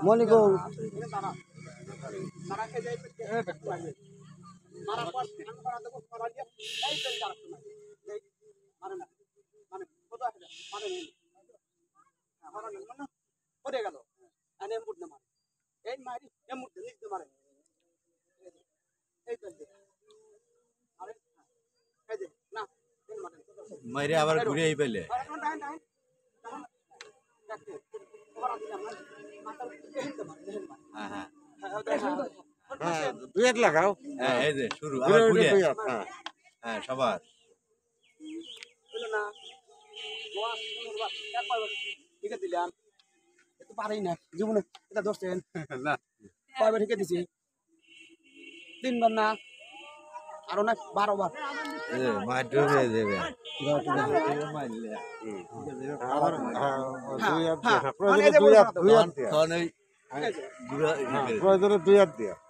মণিকোল মাইরে আবার ঘুরে আই পাইলে হ্যাঁ হ্যাঁ দুই এক লাগাও হ্যাঁ এই যে শুরু আবার ঘুরে হ্যাঁ সবার দিলাম একটু পারি না জীবনে এটা ধরছেন না কয়বার ঠিক দিছি 3 বার না আরো না 12 বার মার ডুবে দেবে দুই হাত দুই হাত